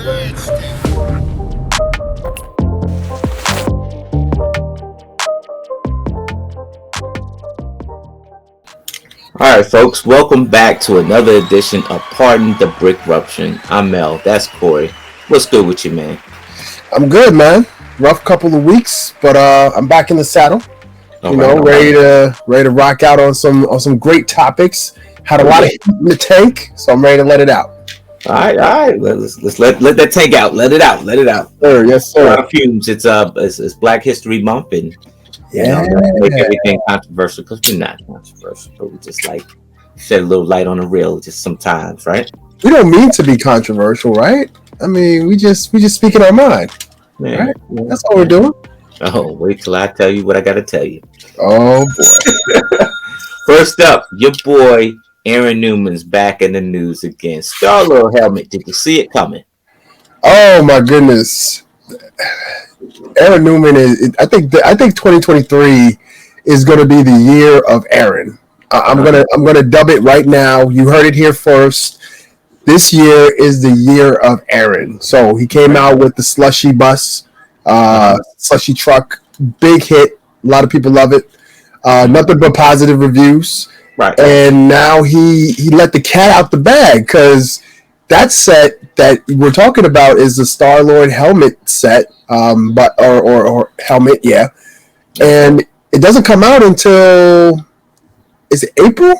All right, folks, welcome back to another edition of Pardon the BRICKRUPTION. I'm Mel, that's Corey. What's good with you, man? I'm good, man. Rough couple of weeks, but I'm back in the saddle. Ready to rock out on some great topics. Had a lot of heat in the tank, so I'm ready to let it out. All right. Let's let that tank out. Let it out. Sir, yes, sir. A lot of fumes. It's Black History Month, and make everything controversial because we're not controversial, but we just like shed a little light on the real just sometimes, right? We don't mean to be controversial, right? I mean, we just speaking our mind. Man, right? That's all we're doing. Oh, wait till I tell you what I got to tell you. Oh boy! First up, your boy Aaron Newman's back in the news again. StarLord Helmet. Did you see it coming? Oh my goodness! Aaron Newman is. I think 2023 is going to be the year of Aaron. I'm gonna dub it right now. You heard it here first. This year is the year of Aaron. So he came out with the slushy bus, slushy truck, big hit. A lot of people love it. Nothing but positive reviews. Right. And now he let the cat out the bag because that set that we're talking about is the StarLord Helmet set, or helmet, yeah. And it doesn't come out until, is it April?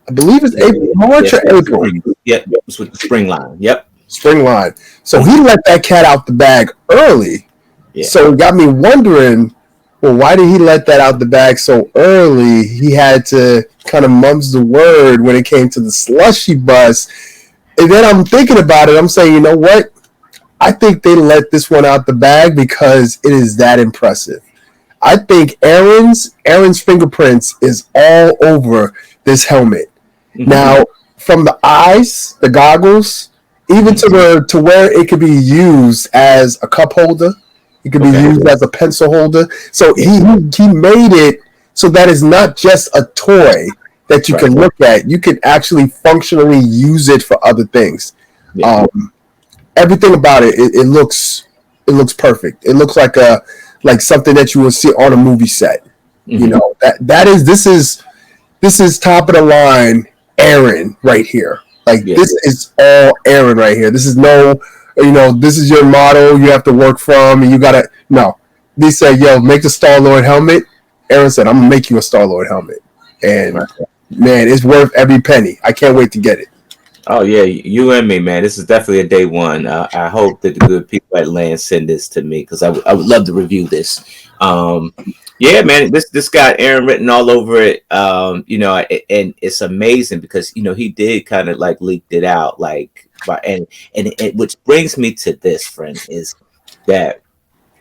I believe it's March or April. Yep, it's with the spring line. Yep. Spring line. So he let that cat out the bag early. Yeah. So it got me wondering, well, why did he let that out the bag so early? He had to kind of mum's the word when it came to the slushy bus. And then I'm thinking about it. I'm saying, you know what? I think they let this one out the bag because it is that impressive. I think Aaron's fingerprints is all over this helmet. Mm-hmm. Now, from the eyes, the goggles, even to where it could be used as a cup holder, it could be used as a pencil holder. So he made it so that it's not just a toy that you can look at. You can actually functionally use it for other things. Yeah. Everything about it looks perfect. It looks like something that you will see on a movie set. Mm-hmm. You know, this is top of the line Aaron right here. This is all Aaron right here. This is this is your model you have to work from, and you gotta They said, yo, make the StarLord helmet. Aaron said, I'm gonna make you a StarLord helmet. And man, it's worth every penny. I can't wait to get it. Oh yeah, you and me, man. This is definitely a day one. I hope that the good people at Land send this to me because I would love to review this. Yeah, man, this got Aaron written all over it. And it's amazing because he did kind of like leaked it out, and which brings me to this, friend, is that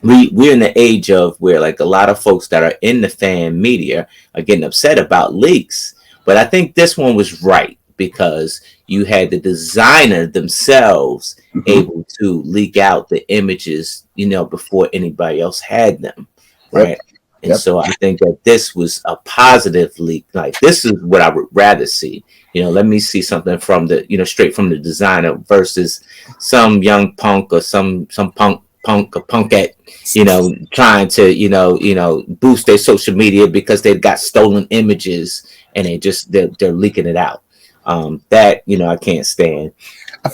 we're in the age of where like a lot of folks that are in the fan media are getting upset about leaks, but I think this one was right because you had the designer themselves able to leak out the images, before anybody else had them, right? And so I think that this was a positive leak. Like this is what I would rather see. Let me see something from the, straight from the designer versus some young punk or some punk or punkette, trying to, boost their social media because they've got stolen images and they're leaking it out. That I can't stand. I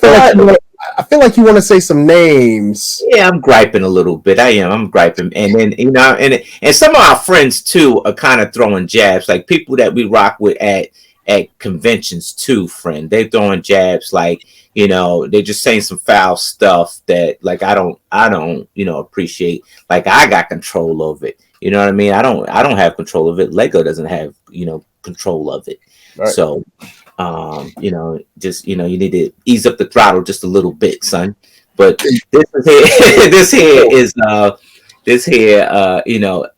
feel like you want to say some names. Yeah, I'm griping a little bit. I'm griping, and then and some of our friends too are kind of throwing jabs, like people that we rock with at conventions too. Friend, they're throwing jabs, like they're just saying some foul stuff that like I don't appreciate. Like I got control of it. You know what I mean? I don't have control of it. Lego doesn't have control of it. Right. So. You need to ease up the throttle just a little bit, son. But this here is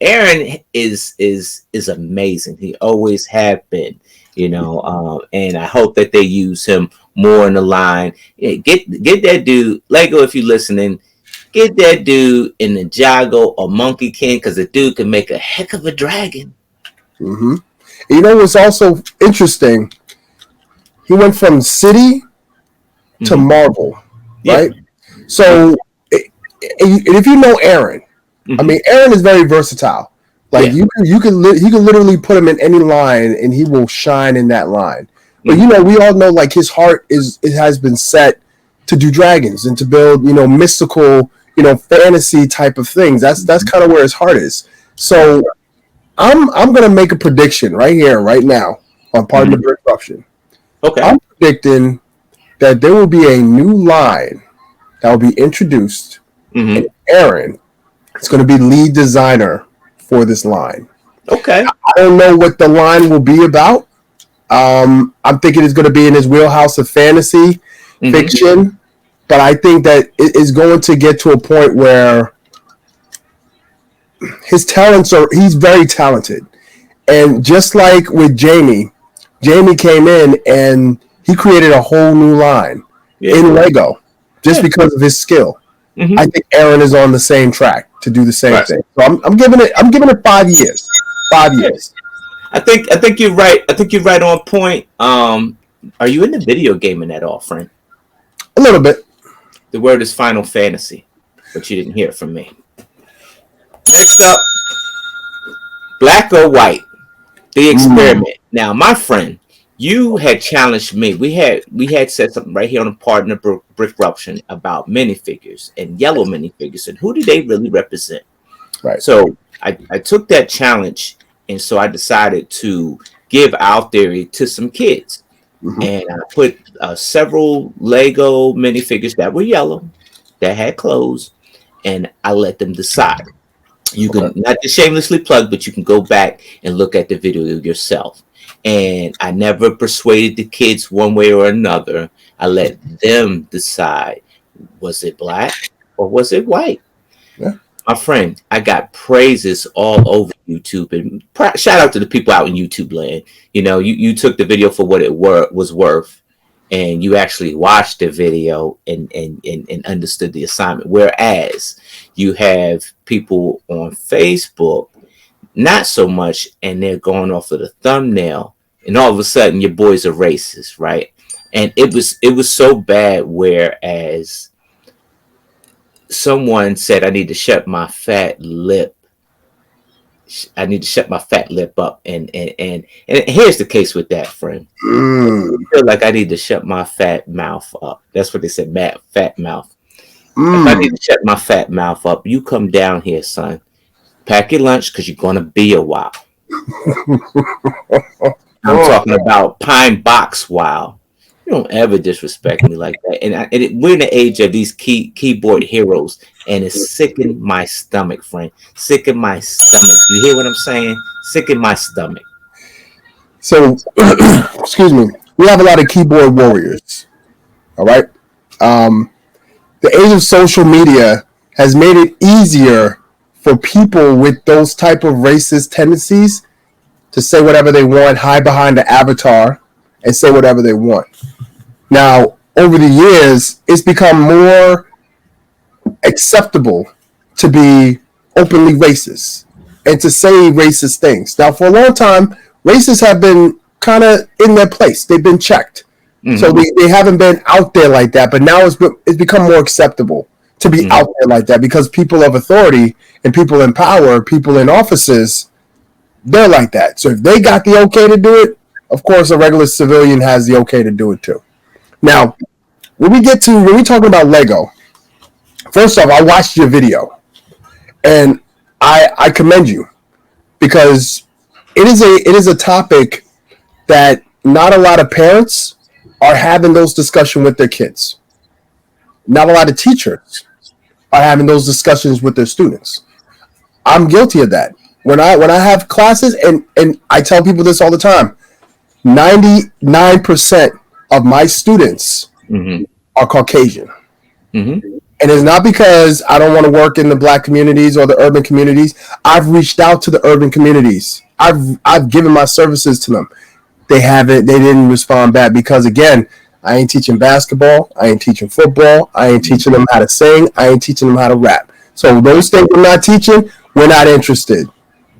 Aaron is amazing. He always have been, and I hope that they use him more in the line. Yeah, get that dude, Lego, if you're listening, get that dude in the Jago or Monkey King, because the dude can make a heck of a dragon. Mm-hmm. What's also interesting? He went from City to Marvel, right? So, and if you know Aaron, I mean, Aaron is very versatile. Like he can literally put him in any line and he will shine in that line. But we all know like his heart has been set to do dragons and to build mystical fantasy type of things. That's kind of where his heart is. So I'm gonna make a prediction right here, right now on Pardon the BRICKRUPTION. Okay. I'm predicting that there will be a new line that will be introduced, and Aaron is going to be lead designer for this line. Okay. I don't know what the line will be about. I'm thinking it's going to be in his wheelhouse of fantasy fiction, but I think that it is going to get to a point where he's very talented. And just like with Jamie came in and he created a whole new line in Lego just because of his skill. I think Aaron is on the same track to do the same thing. So I'm giving it 5 years. 5 years. I think you're right. I think you're right on point. Are you into video gaming at all, friend? A little bit. The word is Final Fantasy, but you didn't hear it from me. Next up, Black or White, the experiment. Now, my friend, you had challenged me. We had said something right here on the Partner BRICKRUPTION about minifigures and yellow minifigures and who do they really represent. Right. So I took that challenge, and so I decided to give our theory to some kids. And I put several Lego minifigures that were yellow, that had clothes, and I let them decide. You can not to shamelessly plug, but you can go back and look at the video yourself. And I never persuaded the kids one way or another. I let them decide, was it black or was it white? Yeah. My friend, I got praises all over YouTube, and shout out to the people out in YouTube land. You took the video for what it was worth, and you actually watched the video and understood the assignment. Whereas you have people on Facebook, not so much, and they're going off of the thumbnail, and all of a sudden your boys are racist, right? And it was so bad. Whereas someone said, I need to shut my fat lip. I need to shut my fat lip up. And here's the case with that, friend. I feel like I need to shut my fat mouth up. That's what they said, fat mouth. If I need to shut my fat mouth up, you come down here, son. Pack your lunch because you're going to be a while. I'm talking about pine box while. You don't ever disrespect me like that. And we're in the age of these keyboard heroes, and it's sickening my stomach, friend. Sicken my stomach. You hear what I'm saying? Sicken my stomach. So, excuse me. We have a lot of keyboard warriors. All right. The age of social media has made it easier for people with those type of racist tendencies to say whatever they want, hide behind the avatar, and say whatever they want. Now, over the years, it's become more acceptable to be openly racist and to say racist things. Now, for a long time, racists have been kind of in their place. They've been checked. So they haven't been out there like that. But now it's become more acceptable to be out there like that because people of authority and people in power, people in offices, they're like that. So if they got the okay to do it, of course, a regular civilian has the okay to do it too. Now, when we talking about Lego, first off, I watched your video, and I commend you because it is a topic that not a lot of parents are having those discussions with their kids. Not a lot of teachers are having those discussions with their students. I'm guilty of that. When I have classes, and I tell people this all the time, 99% of my students are Caucasian. And it's not because I don't want to work in the black communities or the urban communities. I've reached out to the urban communities. I've given my services to them. They didn't respond back because, again, I ain't teaching basketball. I ain't teaching football. I ain't teaching them how to sing. I ain't teaching them how to rap. So those things we're not teaching, we're not interested.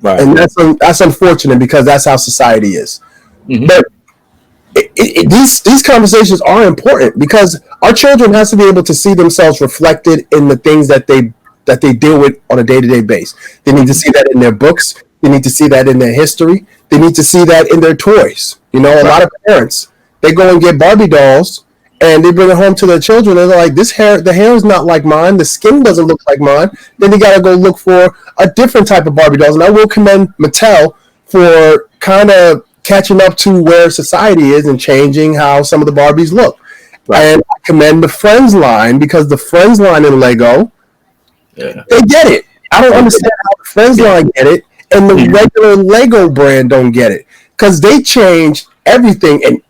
Right. And that's unfortunate because that's how society is. But these conversations are important because our children has to be able to see themselves reflected in the things that they deal with on a day-to-day basis. They need to see that in their books. They need to see that in their history. They need to see that in their toys. You know, a lot of parents, they go and get Barbie dolls and they bring it home to their children and they're like, the hair is not like mine. The skin doesn't look like mine. Then they got to go look for a different type of Barbie dolls. And I will commend Mattel for kind of catching up to where society is and changing how some of the Barbies look. Right. And I commend the Friends line because the Friends line in Lego, they get it. I don't understand how the Friends line get it and the regular Lego brand don't get it because they change everything and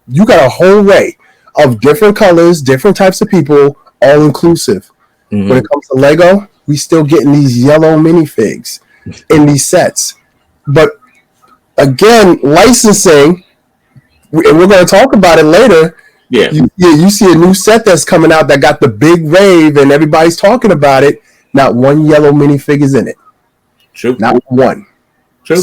you got a whole array of different colors, different types of people, all inclusive. When it comes to Lego, we still getting these yellow minifigs in these sets. But again, licensing, and we're going to talk about it later. Yeah, you see a new set that's coming out that got the big rave and everybody's talking about it. Not one yellow minifig is in it. True. Not one. True.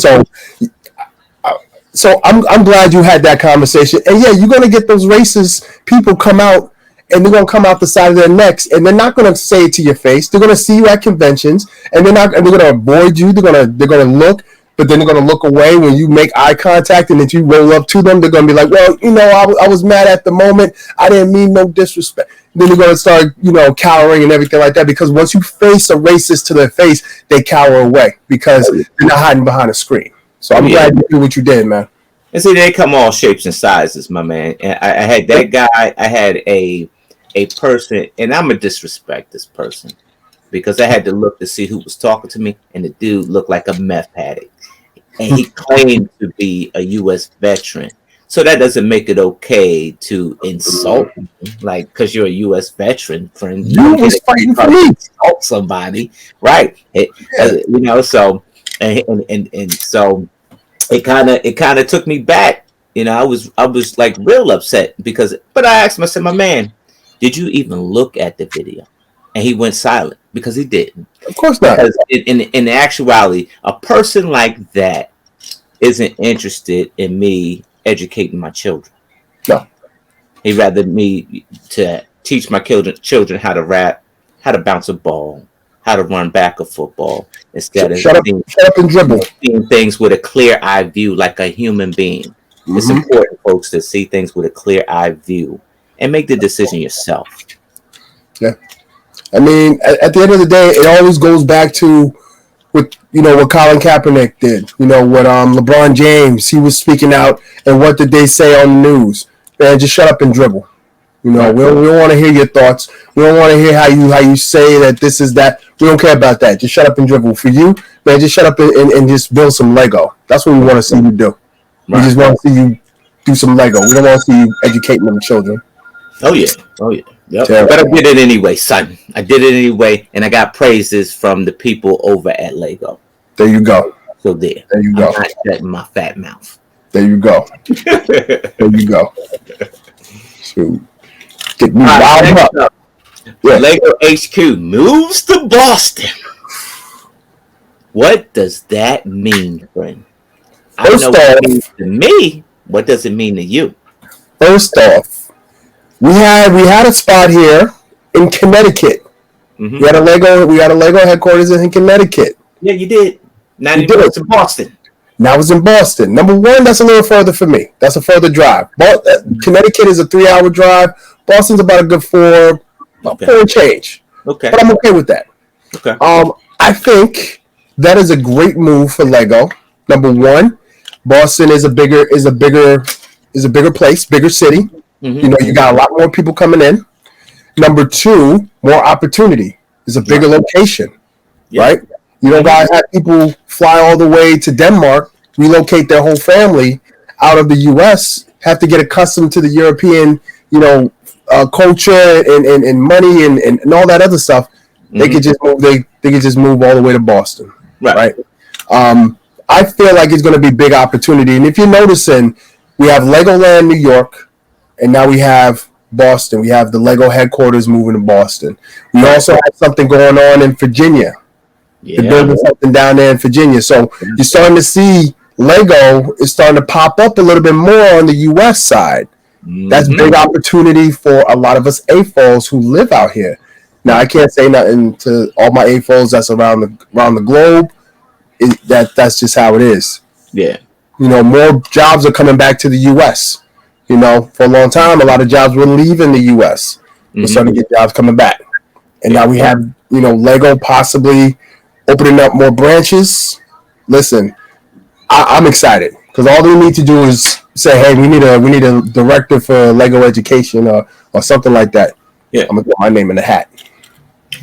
So I'm glad you had that conversation. And yeah, you're going to get those racist people come out and they're going to come out the side of their necks and they're not going to say it to your face. They're going to see you at conventions and they're going to avoid you. They're going to look, but then they're going to look away when you make eye contact, and if you roll up to them, they're going to be like, well, you know, I was mad at the moment. I didn't mean no disrespect. Then they're going to start, you know, cowering and everything like that, because once you face a racist to their face, they cower away because they're not hiding behind a screen. So I'm glad you did what you did, man. And see, they come all shapes and sizes, my man. And I had that guy. I had a person, and I'm going to disrespect this person because I had to look to see who was talking to me, and the dude looked like a meth addict. And he claimed to be a U.S. veteran. So that doesn't make it okay to insult him, like, because you're a U.S. veteran, friend. You was fighting for me. Insult somebody, right? You know, so and so it kind of took me back. You know, I was like real upset but I asked him, I said, my man, did you even look at the video? And he went silent because he didn't. Of course not. Because in actuality, a person like that isn't interested in me educating my children. No. He'd rather me to teach my children how to rap, how to bounce a ball, how to run back a football, instead of shut up and dribble. Seeing things with a clear eye view like a human being. Mm-hmm. It's important, folks, to see things with a clear eye view and make the decision yourself. Yeah. I mean, at the end of the day, it always goes back to what Colin Kaepernick did. You know, what LeBron James, he was speaking out, and what did they say on the news? Man, just shut up and dribble. You know, we don't want to hear your thoughts. We don't want to hear how you say that this is that. We don't care about that. Just shut up and dribble. For you, man, just shut up and just build some Lego. That's what we want to see you do. Right. We just want to see you do some Lego. We don't want to see you educating them children. Oh yeah. Yep. But I did it anyway, son. I did it anyway, and I got praises from the people over at Lego. There you go. So there you go. I'm not shutting my fat mouth. There you go. There you go. So, get me riled up. Yeah. Lego HQ moves to Boston. What does that mean, friend? I know what it means to me. What does it mean to you? First off, we had a spot here in Connecticut. Mm-hmm. We had a Lego headquarters in Connecticut. Yeah, you did. Now it's in Boston. Now it's in Boston. Number one, that's a little further for me. That's a further drive. Connecticut is a 3-hour drive. Boston's about a good 4 and change. Okay. But I'm okay with that. Okay. I think that is a great move for Lego. Number one, Boston is a bigger place, bigger city. Mm-hmm. You know, you got a lot more people coming in. Number two, more opportunity. It's a bigger location, right? You don't gotta have people fly all the way to Denmark, relocate their whole family out of the U.S., have to get accustomed to the European, culture and money and all that other stuff. Mm-hmm. They could just move. They could just move all the way to Boston, right? I feel like it's going to be big opportunity. And if you're noticing, we have Legoland New York, and now we have Boston. We have the Lego headquarters moving to Boston. We also have something going on in Virginia. Yeah. They're building something down there in Virginia. So you're starting to see Lego is starting to pop up a little bit more on the U.S. side. That's big opportunity for a lot of us AFOs who live out here. Now, I can't say nothing to all my AFOs that's around the globe. That's just how it is. Yeah. More jobs are coming back to the U.S. For a long time, a lot of jobs were leaving the U.S. We're starting to get jobs coming back. And now we have, Lego possibly opening up more branches. Listen, I'm excited because all they need to do is say, hey, we need a director for Lego education or something like that. Yeah. I'm going to put my name in the hat.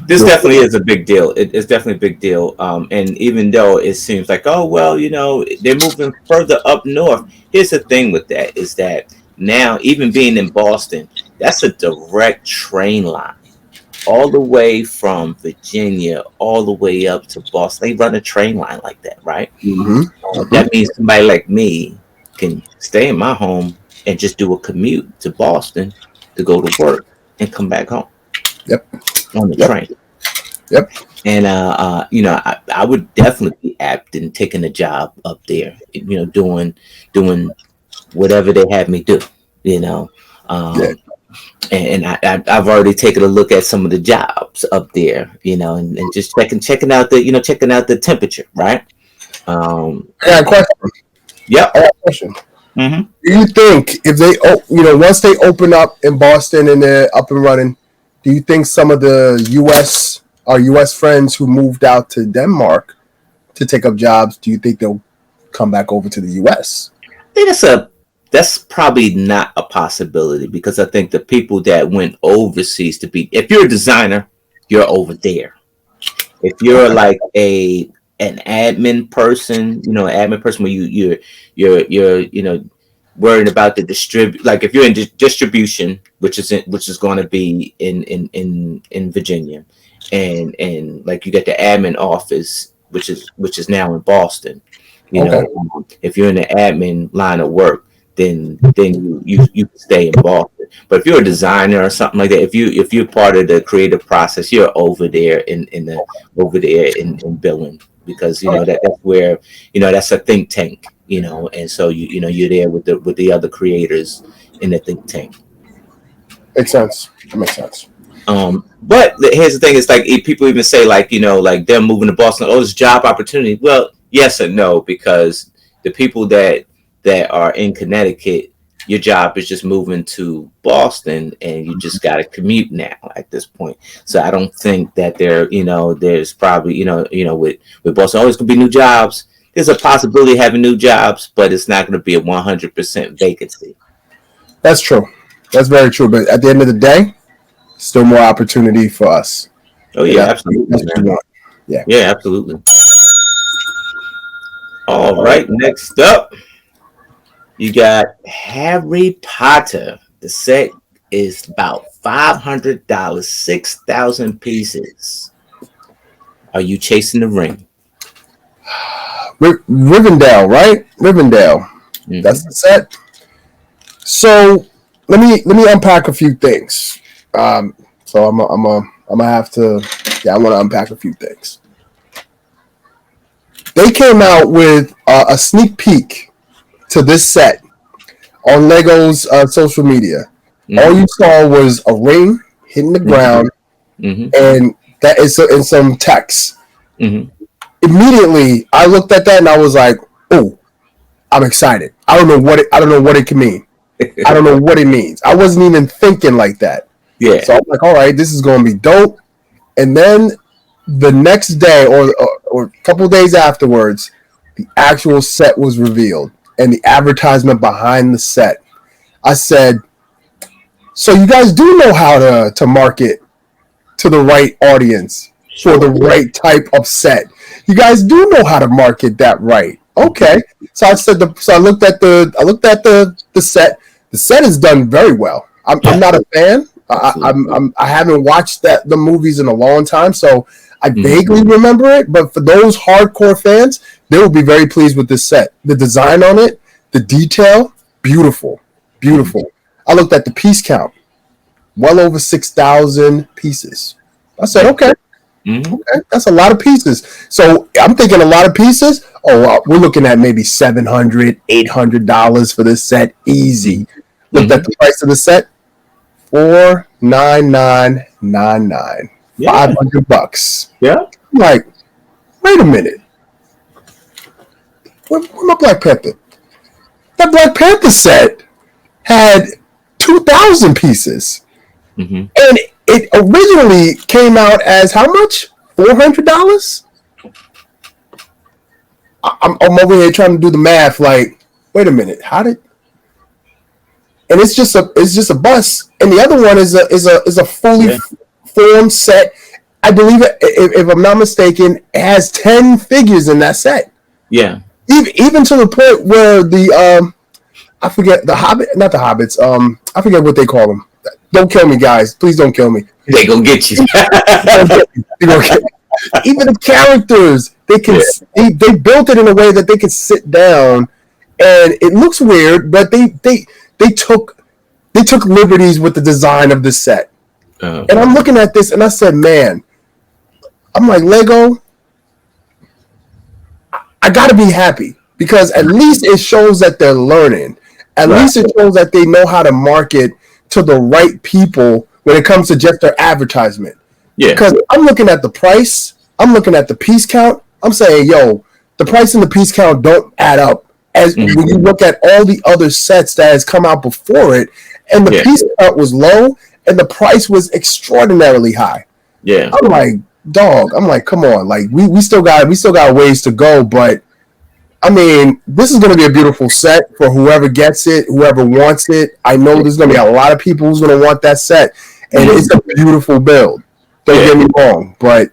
This definitely is a big deal. It's definitely a big deal. And even though it seems like, oh, well, they're moving further up north. Here's the thing with that is that now, even being in Boston, that's a direct train line all the way from Virginia all the way up to Boston. They run a train line like that, right? That means somebody like me can stay in my home and just do a commute to Boston to go to work and come back home. Yep. On the train. Yep. And I would definitely be apt in taking a job up there, doing whatever they have me do, and I've already taken a look at some of the jobs up there, and just checking out the temperature, right? I got a question. Yep. I got a question. Do you think if they, once they open up in Boston and they're up and running, do you think some of our U.S. friends who moved out to Denmark to take up jobs, do you think they'll come back over to the U.S.? I think that's probably not a possibility because I think the people that went overseas if you're a designer, you're over there. If you're like an admin person, where you're worrying about the like if you're in distribution, which is going to be in Virginia, and like you got the admin office, which is now in Boston. If you're in the admin line of work, then you stay in Boston. But if you're a designer or something like that, if you're part of the creative process, you're over there in billing because that's where that's a think tank. And so you're there with the other creators in the think tank. Makes sense. That makes sense. But here's the thing: it's like people even say like them moving to Boston. Oh, it's job opportunity. Well, yes and no, because the people that are in Connecticut, your job is just moving to Boston, and you just got to commute now at this point. So I don't think that there's probably with Boston always gonna be new jobs. There's a possibility of having new jobs, but it's not going to be a 100% vacancy. That's true. That's very true. But at the end of the day, still more opportunity for us. Oh, yeah, absolutely. Yeah, absolutely. All right, next up, you got Harry Potter. The set is about $500, 6,000 pieces. Are you chasing the ring? Rivendell, right? Rivendell. That's the set. So let me unpack a few things. So I'm gonna have to. Yeah, I want to unpack a few things. They came out with a sneak peek to this set on Lego's social media. All you saw was a ring hitting the ground, and that is in some text. Immediately, I looked at that and I was like, "Oh, I'm excited." I don't know what it can mean. I don't know what it means. I wasn't even thinking like that. Yeah. So I'm like, "All right, this is going to be dope." And then the next day, or a couple of days afterwards, the actual set was revealed and the advertisement behind the set. I said, "So you guys do know how to market to the right audience for the right type of set. You guys do know how to market that right." Okay. So I said, I looked at the set. The set is done very well. I'm not a fan. I haven't watched the movies in a long time, so I vaguely remember it. But for those hardcore fans, they will be very pleased with this set. The design on it, the detail, beautiful, beautiful. I looked at the piece count, well over 6,000 pieces. I said, okay. Okay, that's a lot of pieces. So I'm thinking a lot of pieces. Oh, we're looking at maybe $700, $800 for this set, easy. Looked at the price of the set, $499.99, $500. Yeah. I'm like, wait a minute, where my Black Panther? That Black Panther set had 2,000 pieces, and it originally came out as how much? $400. I'm over here trying to do the math. Like, wait a minute, how did? And it's just a bus, and the other one is a fully formed set. I believe it, if I'm not mistaken, it has 10 figures in that set. Yeah. Even to the point where the I forget the Hobbit, not the Hobbits. I forget what they call them. Don't kill me, guys. Please don't kill me. They gonna get you. Even the characters, they built it in a way that they can sit down, and it looks weird, but they took liberties with the design of the set. And I'm looking at this, and I said, man, I'm like, Lego, I gotta be happy, because at least it shows that they're learning. At least it shows that they know how to market to the right people when it comes to just their advertisement. Yeah. Because I'm looking at the price, I'm looking at the piece count, I'm saying, yo, the price and the piece count don't add up. As when you look at all the other sets that has come out before it, and the piece count was low and the price was extraordinarily high. Yeah. I'm like, dog, come on, like we still got ways to go, but I mean, this is going to be a beautiful set for whoever gets it, whoever wants it. I know there's going to be a lot of people who's going to want that set, and it's a beautiful build. Don't get me wrong, but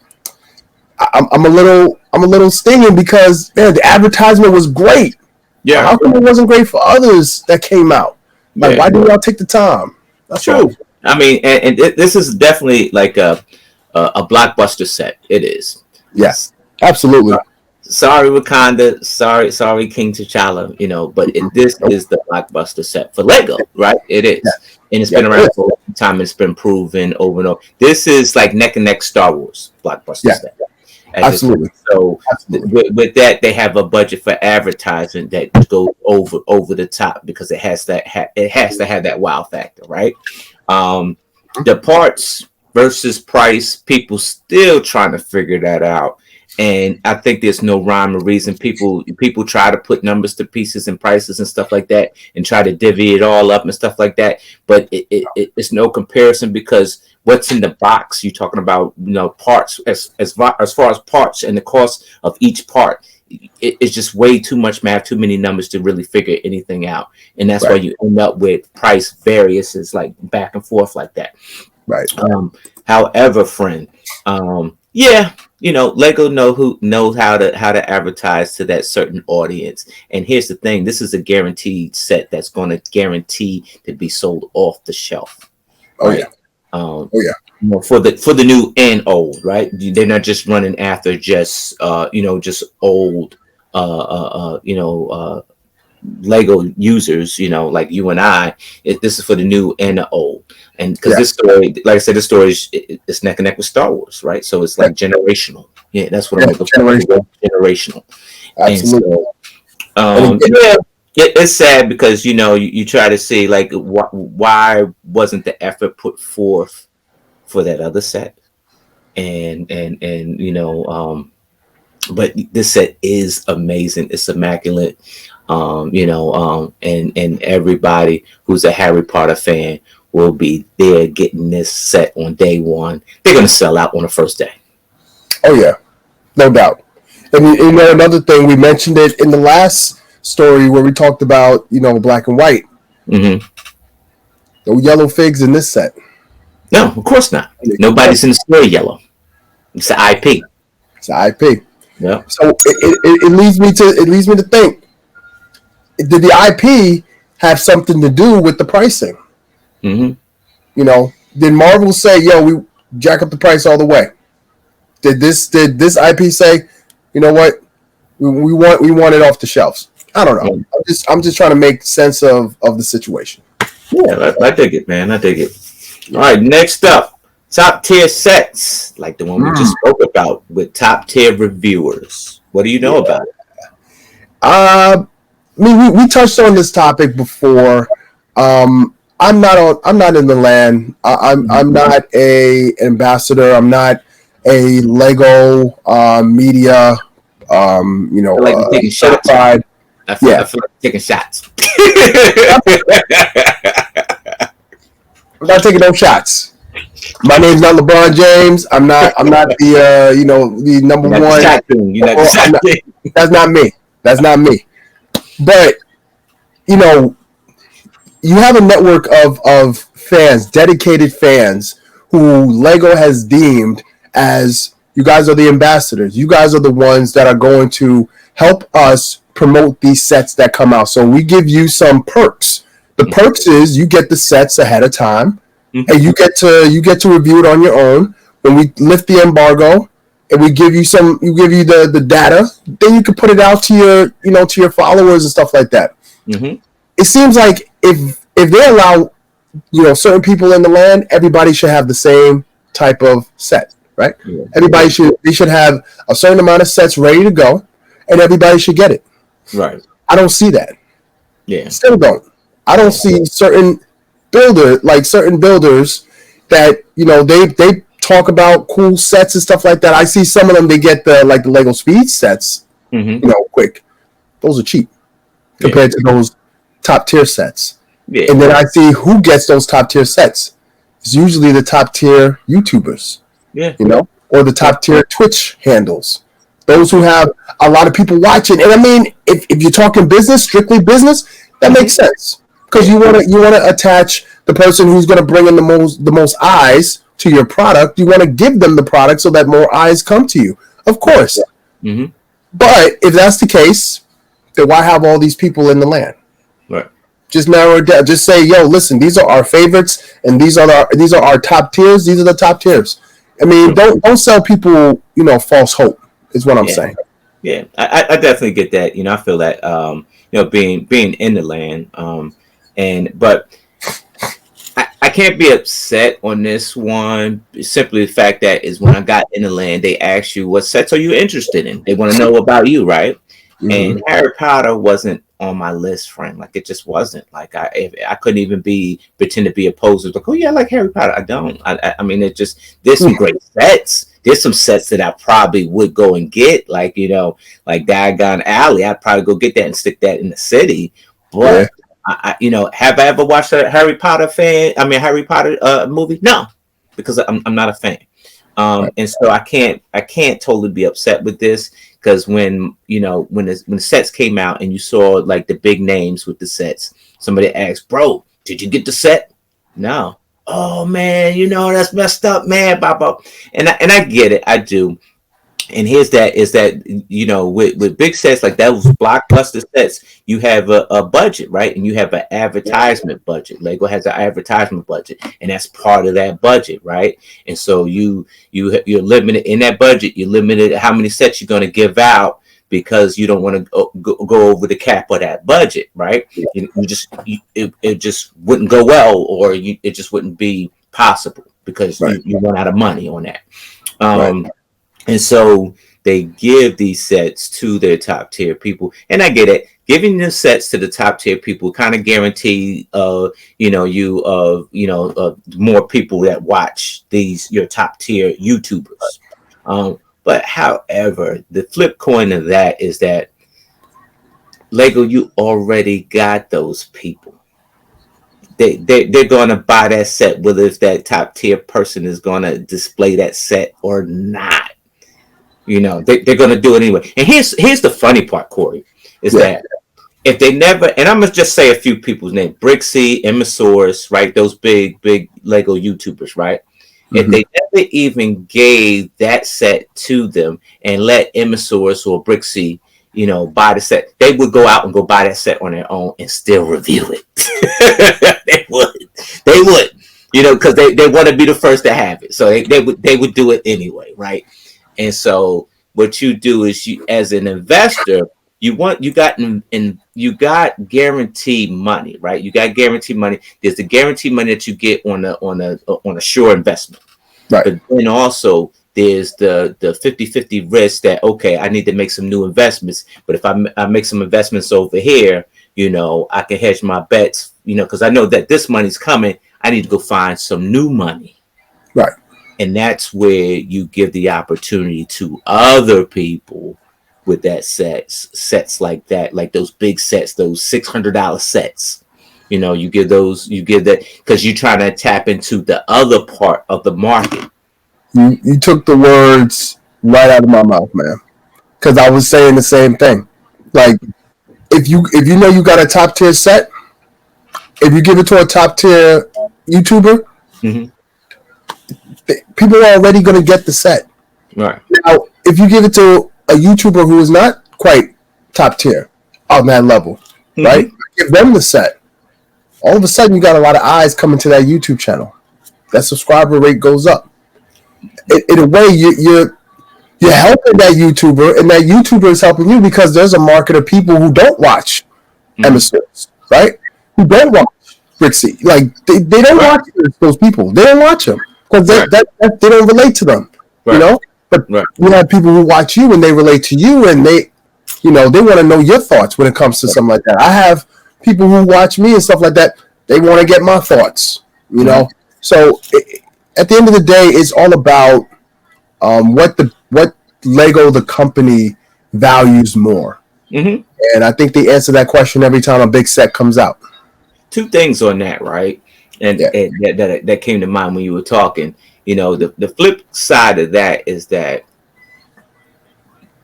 I'm a little stinging because, man, the advertisement was great. Yeah, how come it wasn't great for others that came out? Like, why didn't y'all take the time? That's true. I mean, and this is definitely like a blockbuster set. It is. Yes, absolutely. Sorry, Wakanda. Sorry, King T'Challa. But this is the blockbuster set for Lego, right? It is, and it's been around for a long time. It's been proven over and over. This is like neck and neck Star Wars blockbuster set. Absolutely. So with that, they have a budget for advertising that goes over the top because it has to have that wow factor, right? The parts versus price, people still trying to figure that out. And I think there's no rhyme or reason. People try to put numbers to pieces and prices and stuff like that, and try to divvy it all up and stuff like that. But it's no comparison, because what's in the box? You're talking about parts as far as parts and the cost of each part. It's just way too much math, too many numbers to really figure anything out, and that's why you end up with price variances like back and forth like that. Right. However, friend, Lego knows how to advertise to that certain audience. And here's the thing: this is a guaranteed set that's going to guarantee to be sold off the shelf. Right? For the new and old, right? They're not just running after just old Lego users, like you and I. This is for the new and the old. And because this story, like I said, this story is neck and neck with Star Wars, right? So it's like generational. Yeah, that's what I'm looking for. Generational. Absolutely. And so, it's sad because you try to see like why wasn't the effort put forth for that other set, and but this set is amazing. It's immaculate. And everybody who's a Harry Potter fan will be there getting this set on day one. They're going to sell out on the first day. Oh, yeah. No doubt. And another thing, we mentioned it in the last story where we talked about, black and white. Mm-hmm. No yellow figs in this set. No, of course not. Nobody's in the story yellow. It's an IP. It's an IP. Yeah. So it leads me to think, did the IP have something to do with the pricing? Mm-hmm. Did Marvel say, "Yo, we jack up the price all the way"? Did this IP say, "You know what, we want it off the shelves"? I don't know. I'm just trying to make sense of the situation. Yeah, I dig it, man. I dig it. All right, next up, top tier sets like the one we just spoke about with top tier reviewers. What do you know about it? I mean, we touched on this topic before. I'm not in the land. I'm not a ambassador. I'm not a Lego media. I like to taking shots, man. Certified. Yeah, I feel like taking shots. I'm not taking no shots. My name's not LeBron James. I'm not. I'm not the the number You're not the one. shot king. You're not the shot king. That's not me. That's not me. But you know, you have a network of fans, dedicated fans, who Lego has deemed as, you guys are the ambassadors. You guys are the ones that are going to help us promote these sets that come out. So we give you some perks. The perks is you get the sets ahead of time, and you get to review it on your own. When we lift the embargo and we give you the data, then you can put it out to your followers and stuff like that. It seems like if they allow certain people in the land, everybody should have the same type of set, right? Yeah. Everybody should have a certain amount of sets ready to go, and everybody should get it. Right. I don't see that. Yeah. Still don't. I don't see certain builders that they talk about cool sets and stuff like that. I see some of them, they get the Lego Speed sets, quick. Those are cheap compared to those top tier sets. Yeah. And then I see who gets those top tier sets. It's usually the top tier YouTubers. Yeah. Or the top tier Twitch handles. Those who have a lot of people watching. And I mean, if you're talking business, strictly business, that makes sense. Because you want to attach the person who's going to bring in the most eyes to your product. You want to give them the product so that more eyes come to you. Of course. Mm-hmm. But if that's the case, then why have all these people in the land? Right. Just narrow it down. Just say, yo, listen, these are our favorites, and these are our top tiers. These are the top tiers. I mean, don't sell people, false hope. Is what I'm saying. Yeah, I definitely get that. I feel that being in the land, but I can't be upset on this one. Simply the fact that is when I got in the land, they asked you what sets are you interested in. They want to know about you, right? Mm-hmm. And Harry Potter wasn't on my list, friend. Like it just wasn't. Like I couldn't even pretend to be a poser. Like, oh yeah, I like Harry Potter. I don't. I mean, there's some great sets. There's some sets that I probably would go and get, like like Diagon Alley. I'd probably go get that and stick that in the city. But have I ever watched a Harry Potter movie? No, because I'm not a fan. And so I can't totally be upset with this, because when the sets came out and you saw like the big names with the sets, somebody asked, "Bro, did you get the set?" No. Oh man, that's messed up, man. Bob. And I get it, I do. And here's that is that with big sets like those blockbuster sets, you have a budget, right? And you have an advertisement budget. Lego has an advertisement budget, and that's part of that budget, right? And so you're limited in that budget. You're limited how many sets you're going to give out, because you don't want to go over the cap of that budget, right? It just wouldn't go well, or it just wouldn't be possible, because you run out of money on that. And so they give these sets to their top tier people, and I get it. Giving the sets to the top tier people kind of guarantee, more people that watch your top tier YouTubers. But however, the flip coin of that is that Lego, you already got those people. They're going to buy that set, whether if that top tier person is going to display that set or not. They're going to do it anyway. And here's the funny part, Corey, is that if they never, and I'm going to just say a few people's names, Brixie, Immosaurus, right? Those big Lego YouTubers, right? Mm-hmm. If they never even gave that set to them and let Immosaurus or Brixie, buy the set, they would go out and go buy that set on their own and still review it. They would, because they want to be the first to have it. So they would do it anyway, right? And so what you do is, you, as an investor, you got guaranteed money, right? You got guaranteed money. There's the guaranteed money that you get on a sure investment, right? But then also there's the 50-50 risk that, okay, I need to make some new investments, but if I make some investments over here, I can hedge my bets, because I know that this money's coming. I need to go find some new money. Right. And that's where you give the opportunity to other people with that sets like that, like those big sets, those $600 sets. You give that because you're trying to tap into the other part of the market. You took the words right out of my mouth, man. Because I was saying the same thing. Like, if you know you got a top tier set, if you give it to a top tier YouTuber, people are already going to get the set. Right. Now, if you give it to a YouTuber who is not quite top tier on that level, right? Give them the set. All of a sudden, you got a lot of eyes coming to that YouTube channel. That subscriber rate goes up. In a way, you're helping that YouTuber, and that YouTuber is helping you because there's a market of people who don't watch MSOs, right? Who don't watch Brixie. Like, they don't watch those people. They don't watch them because they don't relate to them, But you have people who watch you and they relate to you, and they want to know your thoughts when it comes to something like that. I have people who watch me and stuff like that. They want to get my thoughts, So at the end of the day, it's all about what Lego the company values more. And I think they answer that question every time a big set comes out. Two things on that, right? And that came to mind when you were talking. The flip side of that is that,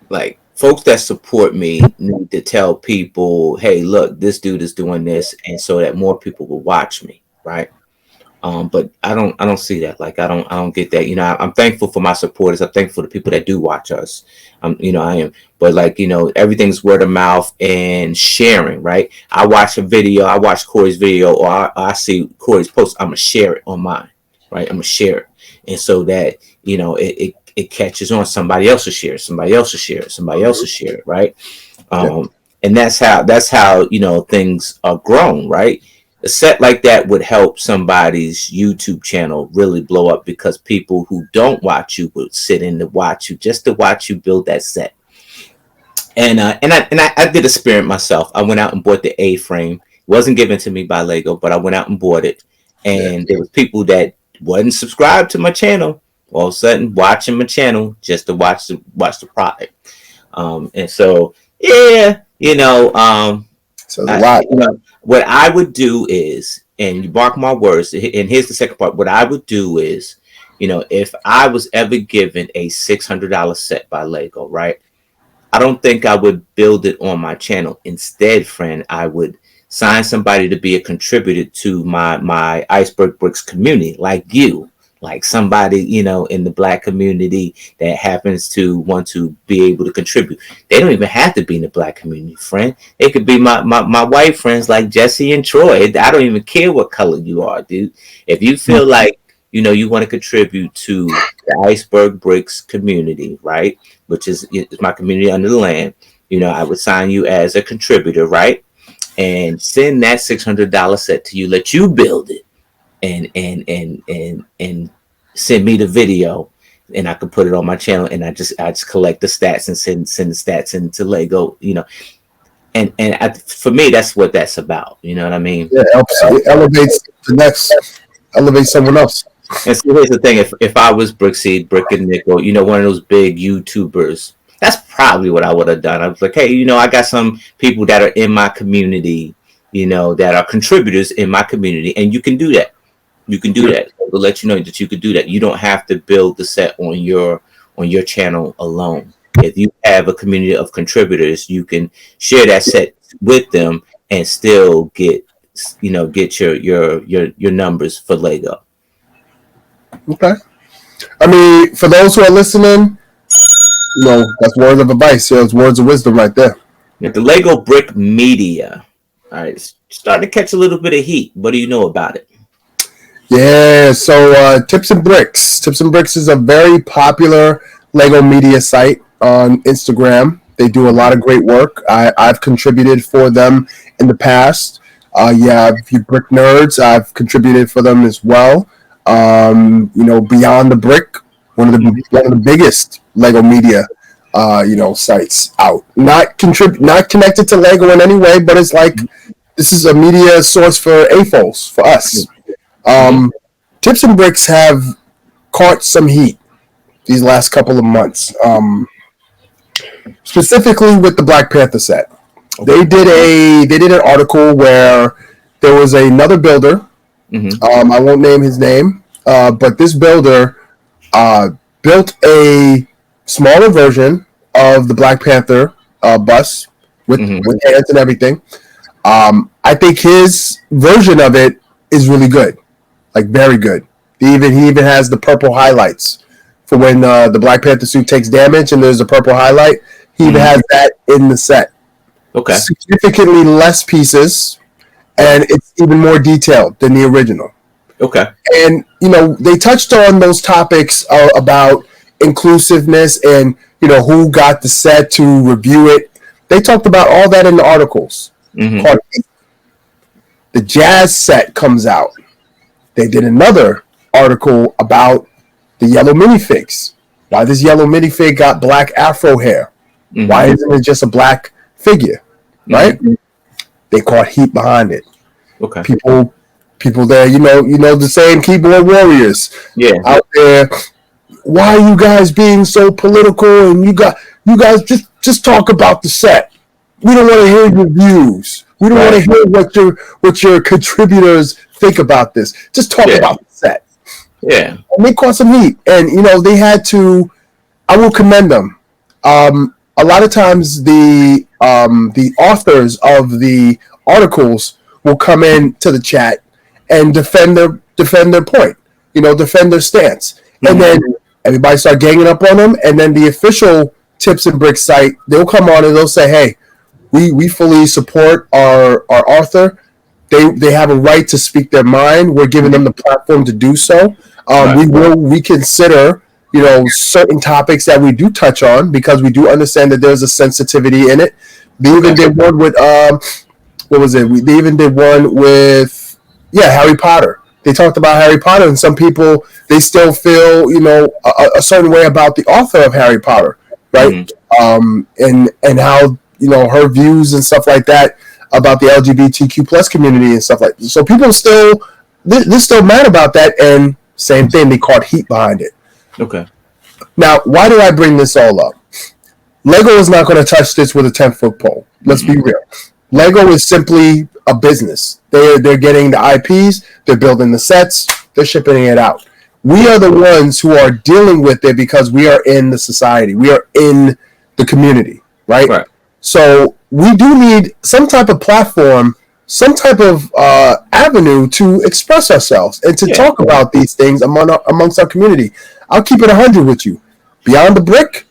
like, folks that support me need to tell people, hey, look, this dude is doing this, and so that more people will watch me, right? But I don't see that. Like, I don't get that. I'm thankful for my supporters. I'm thankful for the people that do watch us. I am. But, like, everything's word of mouth and sharing, right? I watch a video, I watch Corey's video, or I see Corey's post. I'm gonna share it on mine, right? I'm gonna share it, and so that it catches on. Somebody else will share it. Somebody else will share it. Somebody else will share it, right? And that's how things are grown, right? A set like that would help somebody's YouTube channel really blow up because people who don't watch you would sit in to watch you, just to watch you build that set. And I did experiment myself. I went out and bought the A-frame. It wasn't given to me by Lego, but I went out and bought it. And there was people that wasn't subscribed to my channel, all of a sudden watching my channel just to watch the product. And so so a lot. What I would do is, and you mark my words, and here's the second part. What I would do is, if I was ever given a $600 set by Lego, right? I don't think I would build it on my channel. Instead, friend, I would sign somebody to be a contributor to my Iceberg Bricks community, like you. Like somebody, in the Black community that happens to want to be able to contribute. They don't even have to be in the Black community, friend. They could be my white friends like Jesse and Troy. I don't even care what color you are, dude. If you feel like, you want to contribute to the Iceberg Bricks community, right? Which is my community under the land. I would sign you as a contributor, right? And send that $600 set to you, let you build it. And send me the video, and I could put it on my channel, and I just collect the stats and send the stats into Lego, and for me that's what that's about. You know what I mean? Yeah, it elevates someone else. And so here's the thing: if I was Brickseed, Brick and Nickel, one of those big YouTubers, that's probably what I would have done. I was like, hey, I got some people that are in my community, that are contributors in my community, and you can do that. You can do that. We'll let you know that you could do that. You don't have to build the set on your channel alone. If you have a community of contributors, you can share that set with them and still get your numbers for Lego. Okay. I mean, for those who are listening, that's words of advice. It's words of wisdom right there. The Lego Brick Media. All right, it's starting to catch a little bit of heat. What do you know about it? Yeah, so Tips and Bricks. Tips and Bricks is a very popular Lego media site on Instagram. They do a lot of great work. I've contributed for them in the past. If you Brick Nerds, I've contributed for them as well. Beyond the Brick, one of the biggest Lego media sites out. Not connected to Lego in any way, but it's like this is a media source for AFOs, for us. Tips and Bricks have caught some heat these last couple of months, specifically with the Black Panther set. They did an article where there was another builder. I won't name his name, but this builder built a smaller version of the Black Panther bus with hands and everything. I think his version of it is really good, like very good. He even has the purple highlights for when the Black Panther suit takes damage and there's a purple highlight. He even has that in the set. Okay. Significantly less pieces, and it's even more detailed than the original. Okay. And, they touched on those topics about inclusiveness and, who got the set to review it. They talked about all that in the articles. The Jazz set comes out. They did another article about the yellow minifigs. Why this yellow minifig got black afro hair. Why isn't it just a black figure? Right? They caught heat behind it. Okay. People there, the same keyboard warriors out there. Why are you guys being so political? And you guys just talk about the set. We don't want to hear your views. We don't want to hear what your contributors think about this. Just talk about the set. Yeah. And they caught some heat. And, they had to, I will commend them. A lot of times the authors of the articles will come into the chat and defend their point, defend their stance. And then everybody start ganging up on them. And then the official Tips and Bricks site, they'll come on and they'll say, hey, we fully support our author. They have a right to speak their mind. We're giving them the platform to do so. We will reconsider, certain topics that we do touch on because we do understand that there's a sensitivity in it. They even did one with what was it? They even did one with Harry Potter. They talked about Harry Potter, and some people they still feel a certain way about the author of Harry Potter, right? And how her views and stuff like that about the LGBTQ plus community and stuff like that. So people they're still mad about that, and same thing, they caught heat behind it. Okay. Now, why do I bring this all up? Lego is not going to touch this with a 10-foot pole. Let's be real. Lego is simply a business. They're getting the IPs, they're building the sets, they're shipping it out. We are the ones who are dealing with it because we are in the society. We are in the community, right? So we do need some type of platform, some type of avenue to express ourselves and to talk about these things amongst our community. I'll keep it 100 with you. Beyond the Brick,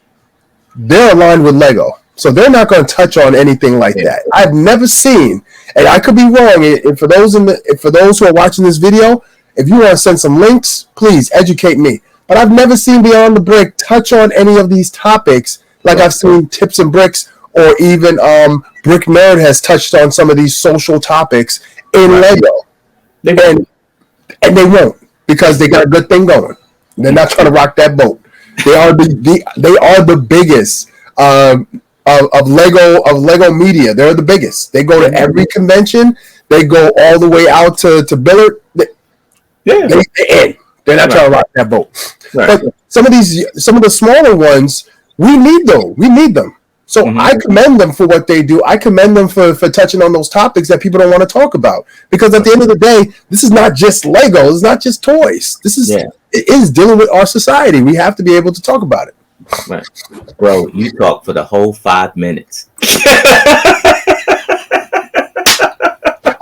they're aligned with Lego. So they're not going to touch on anything like that. I've never seen, and I could be wrong. And for those who are watching this video, if you want to send some links, please educate me. But I've never seen Beyond the Brick touch on any of these topics like I've seen Tips and Bricks or even Brick Nerd has touched on some of these social topics in Lego. And they won't because they got a good thing going. They're not trying to rock that boat. They are the biggest of Lego media. They're the biggest. They go to every convention. They go all the way out to Billard. They're not trying to rock that boat. But some of the smaller ones, we need them. So I commend them for what they do. I commend them for touching on those topics that people don't want to talk about. Because at the end of the day, this is not just Lego. It's not just toys. It is dealing with our society. We have to be able to talk about it. Right. Bro, you talked for the whole 5 minutes. I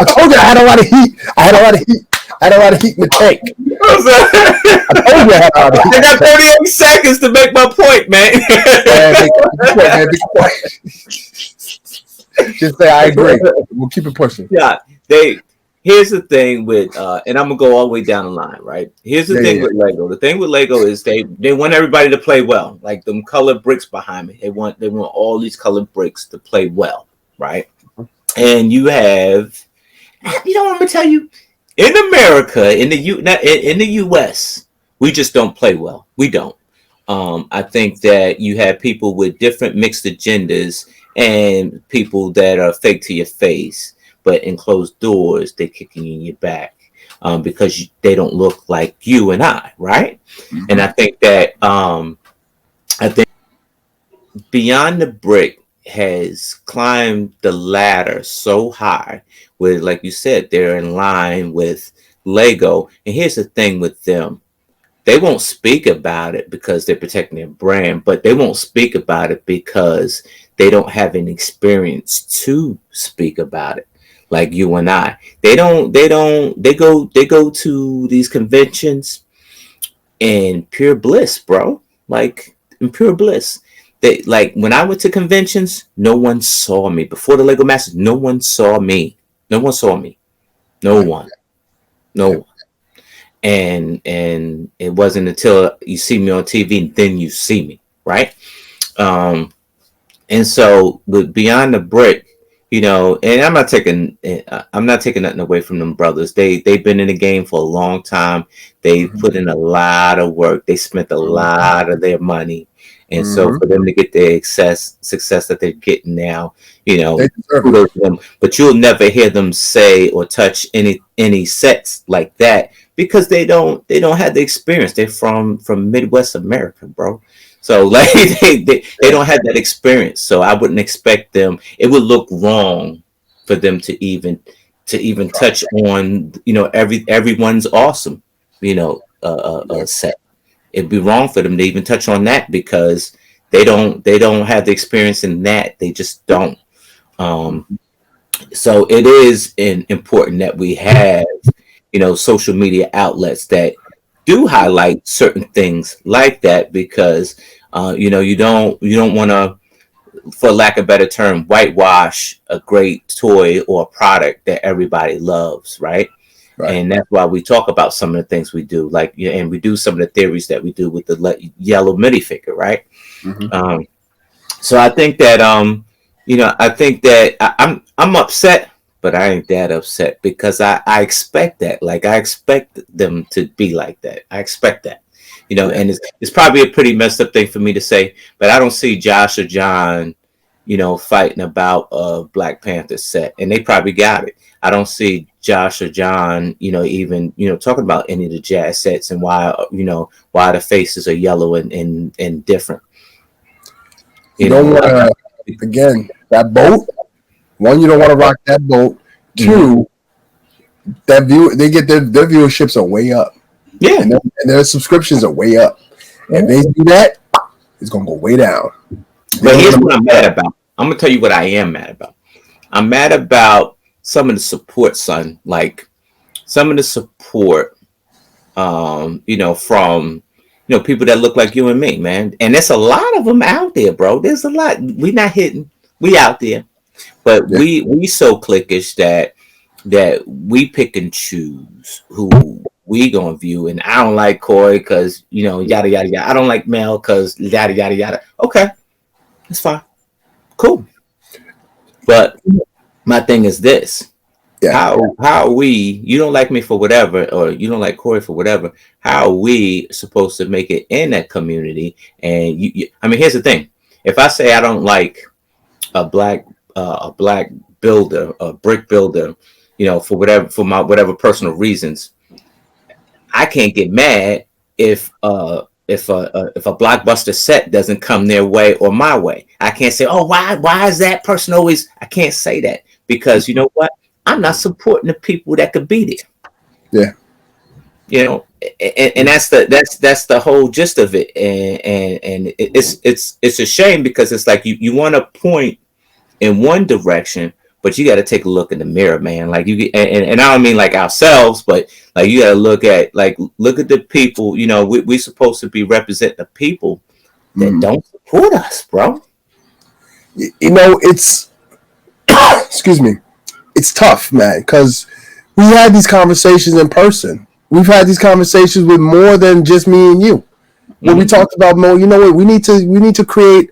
told you I had a lot of heat. I had a lot of heat in the tank. I told you I had a lot of heat. I got 38 seconds to make my point, man. Be quiet. Just say I agree. We'll keep it pushing. Yeah, here's the thing with, and I'm gonna go all the way down the line, right? Here's the thing with Lego. The thing with Lego is they want everybody to play well. Like them colored bricks behind me. They want all these colored bricks to play well, right? And you have, what I'm gonna tell you, in America, in the US, we just don't play well. We don't. I think that you have people with different mixed agendas and people that are fake to your face. but in closed doors, they're kicking you in your back because they don't look like you and I, right? And I think that I think Beyond the Brick has climbed the ladder so high, where, like you said, they're in line with Lego. And here's the thing with them: they won't speak about it because they're protecting their brand, but they won't speak about it because they don't have any experience to speak about it. Like you and I, they go to these conventions in pure bliss, bro. Like in pure bliss. They, like when I went to conventions, no one saw me. Before the Lego Masters, no one saw me. No one saw me. No one. No one. And it wasn't until you see me on TV and then you see me, right? And so with Beyond the Brick, and I'm not taking nothing away from them brothers. They've been in the game for a long time. They put in a lot of work. They spent a lot of their money. And so for them to get the success that they're getting now, kudos to them. But you'll never hear them say or touch any sets like that because they don't have the experience. They're from Midwest America, bro. So like they don't have that experience. So I wouldn't expect them. It would look wrong for them to even touch on everyone's awesome set. It'd be wrong for them to even touch on that because they don't have the experience in that. They just don't. So it is important that we have social media outlets that do highlight certain things like that because you don't want to, for lack of a better term, whitewash a great toy or a product that everybody loves, right? And that's why we talk about some of the things we do, like, and we do some of the theories that we do with the yellow minifigure, right? So I think that I'm upset, but I ain't that upset because I expect that. Like I expect them to be like that. I expect that, and it's probably a pretty messed up thing for me to say, but I don't see Josh or John, fighting about a Black Panther set, and they probably got it. I don't see Josh or John, even talking about any of the jazz sets and why the faces are yellow and different. You don't want to, again, that boat. One, you don't want to rock that boat. Two, they get their viewerships are way up. Yeah, and their subscriptions are way up. If they do that, it's gonna go way down. But here's what I'm mad about. I'm gonna tell you what I am mad about. I'm mad about some of the support, son. Like some of the support, from people that look like you and me, man. And there's a lot of them out there, bro. There's a lot. We not hitting. We out there, but we so cliquish that we pick and choose who we gonna view. And I don't like Corey because yada yada yada. I don't like Mel because yada yada yada. Okay, that's fine, cool. But my thing is this. How are we? You don't like me for whatever, or you don't like Corey for whatever. How are we supposed to make it in that community? And I mean, here's the thing: if I say I don't like a black builder, a brick builder, for whatever personal reasons, I can't get mad if a blockbuster set doesn't come their way or my way. I can't say, oh, why is that person always? I can't say that because you know what? I'm not supporting the people that could be there. Yeah. And that's the whole gist of it. And it's a shame because it's like you want to point in one direction, but you got to take a look in the mirror, man. Like and I don't mean like ourselves, but like you got to look at the people. We're supposed to be representing the people that don't support us, bro. It's excuse me. It's tough, man, because we had these conversations in person. We've had these conversations with more than just me and you. When we talked about more, we need to create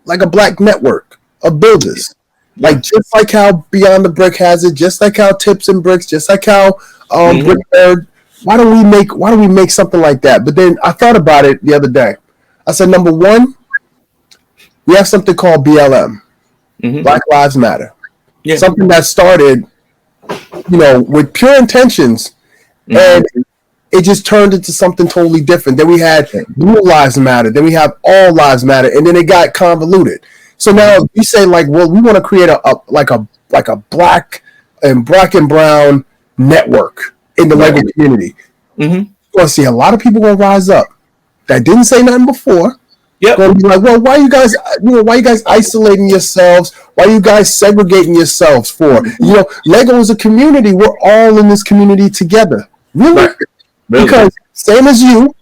like a black network of builders. Like just like how Beyond the Brick has it, just like how Tips and Bricks, just like how Brickbird. Why don't we make something like that? But then I thought about it the other day. I said, number one, we have something called BLM, Black Lives Matter. Yeah. Something that started with pure intentions, and it just turned into something totally different. Then we had Blue Lives Matter. Then we have All Lives Matter, and then it got convoluted. So now you say like, well, we want to create a black and brown network in the Lego community. You're gonna see a lot of people gonna rise up that didn't say nothing before. Gonna be like, well, why you guys isolating yourselves? Why you guys segregating yourselves for? Lego is a community. We're all in this community together. Really? Because same as you,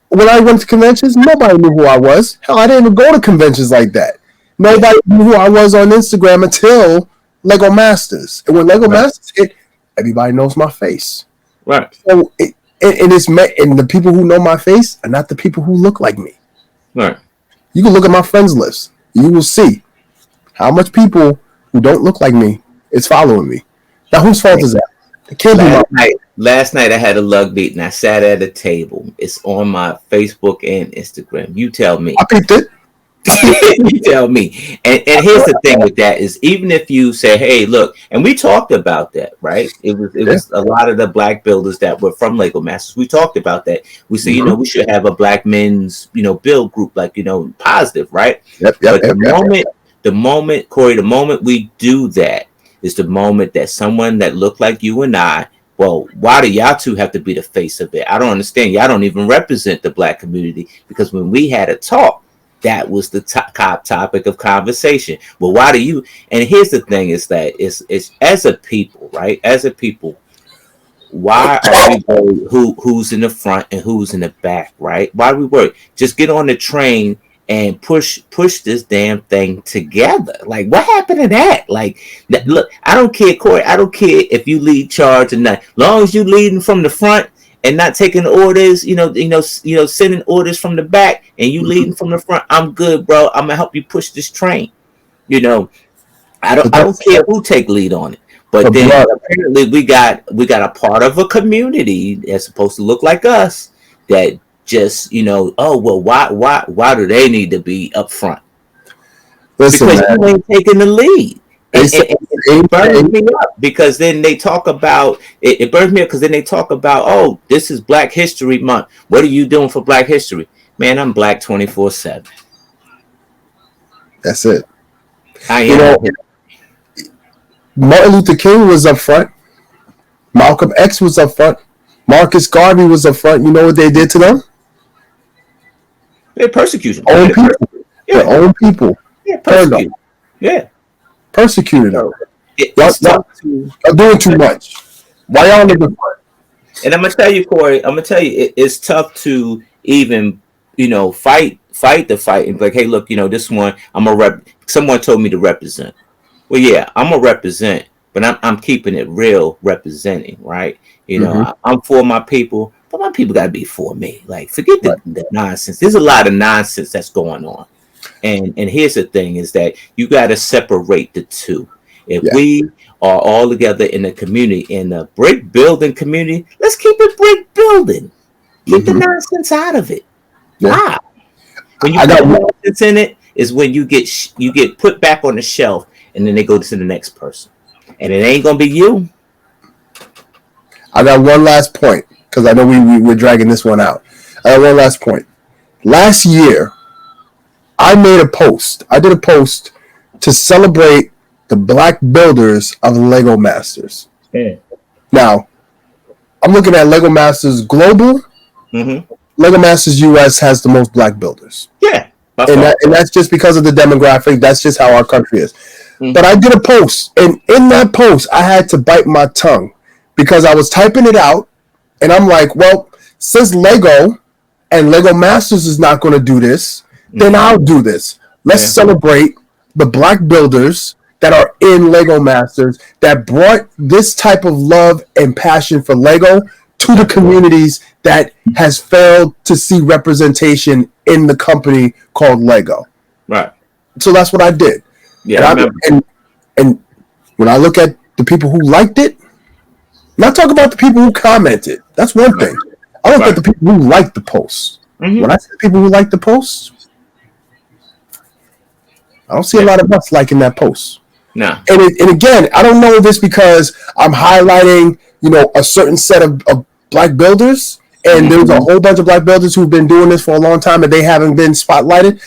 when I went to conventions, nobody knew who I was. Hell, I didn't even go to conventions like that. Nobody knew who I was on Instagram until Lego Masters. And when Lego Masters hit, everybody knows my face. Right. So and the people who know my face are not the people who look like me. Right. You can look at my friends list. You will see how much people who don't look like me is following me. Now, whose fault is that? It can't be Last night I had a lug beat and I sat at a table. It's on my Facebook and Instagram. You tell me. I picked it. You tell me. And here's the thing with that is even if you say, hey, look, and we talked about that, right? It was a lot of the black builders that were from Lego Masters. We talked about that. We said, we should have a black men's, build group, like, positive, right? But the moment, Corey, the moment we do that is the moment that someone that looked like you and I, well, why do y'all two have to be the face of it? I don't understand. Y'all don't even represent the black community, because when we had a talk, that was the top topic of conversation. Well, why do you? And here's the thing: is that it's as a people, right? As a people, why are we worried who's in the front and who's in the back, right? Why are we worried? Just get on the train and push this damn thing together. Like, what happened to that? Like, look, I don't care, Corey. I don't care if you lead charge or not. Long as you leading from the front and not taking orders, sending orders from the back, and you leading from the front, I'm good, bro. I'm gonna help you push this train. I don't care who take lead on it. But then apparently we got a part of a community that's supposed to look like us that just why do they need to be up front? Listen, because man, you ain't taking the lead. It burns me up because then they talk about it burns me up because then they talk about, oh, this is Black History Month. What are you doing for Black History? Man, I'm black 24/7. That's it. I Martin Luther King was up front. Malcolm X was up front. Marcus Garvey was up front. You know what they did to them? They persecuted own people. Their own people. Yeah, persecuted. Yeah. Persecuted them. Y'all doing too much. Why y'all in the front? And I'm gonna tell you, Corey. It's tough to even fight the fight and be like, hey, look, this one I'm a rep. Someone told me to represent. Well, yeah, I'm a represent, but I'm keeping it real, representing, right? I'm for my people, but my people gotta be for me. Like, forget the nonsense. There's a lot of nonsense that's going on. And here's the thing is that you got to separate the two. If we are all together in the community, in the brick building community, let's keep it brick building. Keep the nonsense out of it. Why? When you put nonsense in it is when you get put back on the shelf, and then they go to the next person, and it ain't gonna be you. I got one last point because I know we're dragging this one out. I got one last point. Last year, I did a post to celebrate the black builders of Lego Masters. Yeah. Now, I'm looking at Lego Masters Global. Mm-hmm. Lego Masters US has the most black builders. Yeah. And that's just because of the demographic. That's just how our country is. Mm-hmm. But I did a post, and in that post, I had to bite my tongue because I was typing it out, and I'm like, well, since Lego and Lego Masters is not going to do this, then I'll do this. Let's celebrate the black builders that are in Lego Masters that brought this type of love and passion for Lego to the communities that has failed to see representation in the company called Lego. Right. So that's what I did. Yeah. And when I look at the people who liked it, not talk about the people who commented. That's one thing. I look at the people who liked the post. Mm-hmm. When I say people who liked the post, I don't see a lot of us liking that post. No. And again, I don't know if it's because I'm highlighting, a certain set of black builders, and there's a whole bunch of black builders who've been doing this for a long time and they haven't been spotlighted.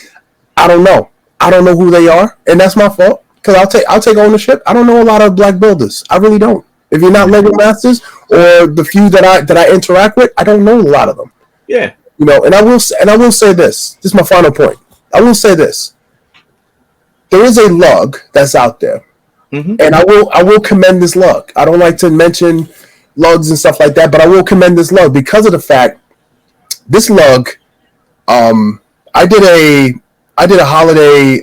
I don't know. I don't know who they are, and that's my fault. Because I'll take ownership. I don't know a lot of black builders. I really don't. If you're not Lego Masters or the few that I interact with, I don't know a lot of them. Yeah. And I will say this. This is my final point. I will say this. There is a lug that's out there, and I will commend this lug. I don't like to mention lugs and stuff like that, but I will commend this lug because of the fact this lug. I did a holiday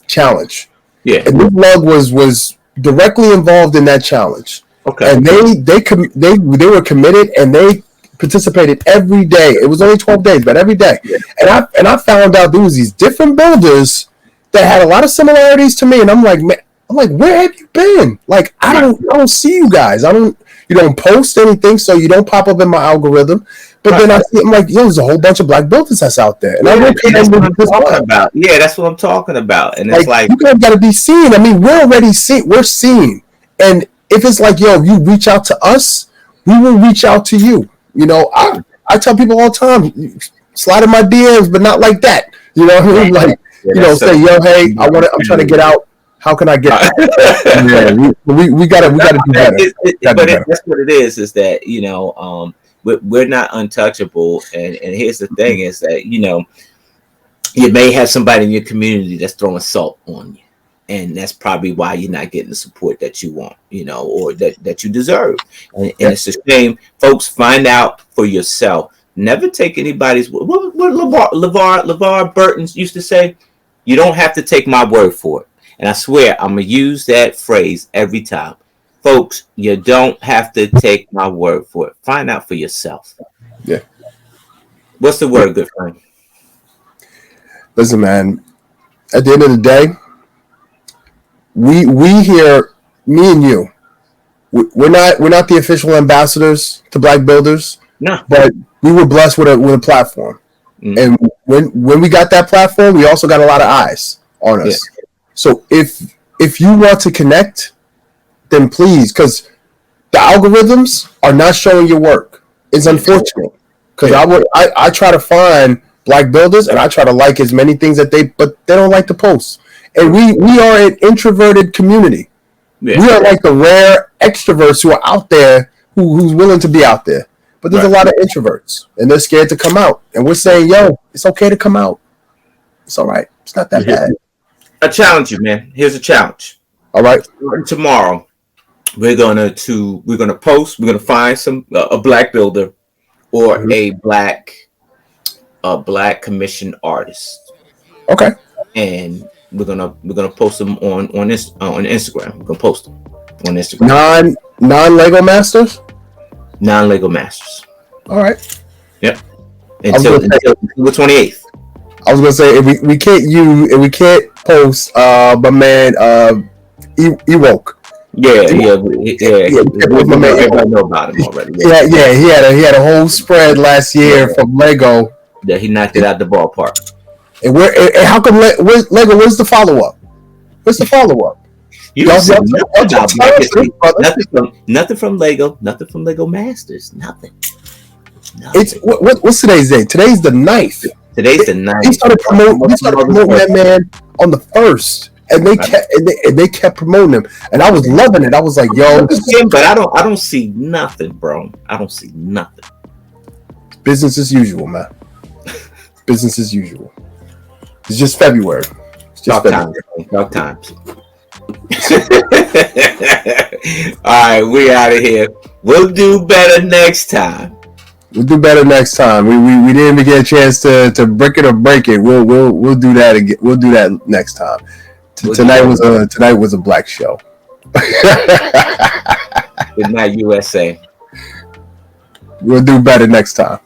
challenge. Yeah. And this lug was directly involved in that challenge. Okay. And they were committed and they participated every day. It was only 12 days, but every day. Yeah. And I found out there was these different builders that had a lot of similarities to me. And I'm like, where have you been? Like, I don't see you guys. You don't post anything, so you don't pop up in my algorithm. But then I'm like, there's a whole bunch of black builders that's out there. And that's what I'm talking about. Yeah, that's what I'm talking about. And it's like you guys got to be seen. I mean, we're already seen. We're seen. And if it's like, yo, you reach out to us, we will reach out to you. I tell people all the time, slide in my DMs, but not like that. Like, say, yo, hey, I'm trying to get out. How can I get out? we gotta do better. That's what it is that, we're not untouchable, and here's the thing is that you may have somebody in your community that's throwing salt on you, and that's probably why you're not getting the support that you want, or that you deserve. And it's a shame. Folks, find out for yourself. Never take anybody's. What LeVar Burton used to say, you don't have to take my word for it. And I swear I'm gonna use that phrase every time. Folks, you don't have to take my word for it. Find out for yourself. Yeah. What's the word, good friend? Listen, man. At the end of the day, we here, me and you, we're not the official ambassadors to black builders. No. But we were blessed with a platform. And when we got that platform, we also got a lot of eyes on us. Yeah. So if you want to connect, then please, because the algorithms are not showing your work. It's unfortunate because I try to find black builders and I try to like as many things but they don't like to post. And we are an introverted community. Yeah. We are like the rare extroverts who are out there who's willing to be out there. But there's a lot of introverts and they're scared to come out. And we're saying, yo, it's okay to come out. It's all right. It's not that bad. I challenge you, man. Here's a challenge. All right. Tomorrow, we're gonna post. We're gonna find a black builder or a black commissioned artist. Okay. And we're gonna post them on Instagram. We're gonna post them on Instagram. Non-Lego Masters. Non-Lego Masters. All right. Yep. Until the 28th. I was gonna say if we can't post my man Ewok. Everybody know about him already. Yeah. He had a whole spread last year from Lego. Yeah, he knocked it out the ballpark. And how come Lego? Where's the follow up? Where's the follow up? Nothing from Lego. Nothing from Lego Masters. Nothing. It's what's today's date? Today's the 9th. Today's the 9th. He started promoting that man on the 1st, and they kept promoting him, and I was loving it. I was like, "Yo," but I don't see nothing, bro. I don't see nothing. Business as usual, man. Business as usual. It's just February. It's just Dark times. All right, we out of here. We'll do better next time. We didn't even get a chance to brick it or break it. We'll do that again. We'll do that next time. Tonight was a black show. Good night, USA. We'll do better next time.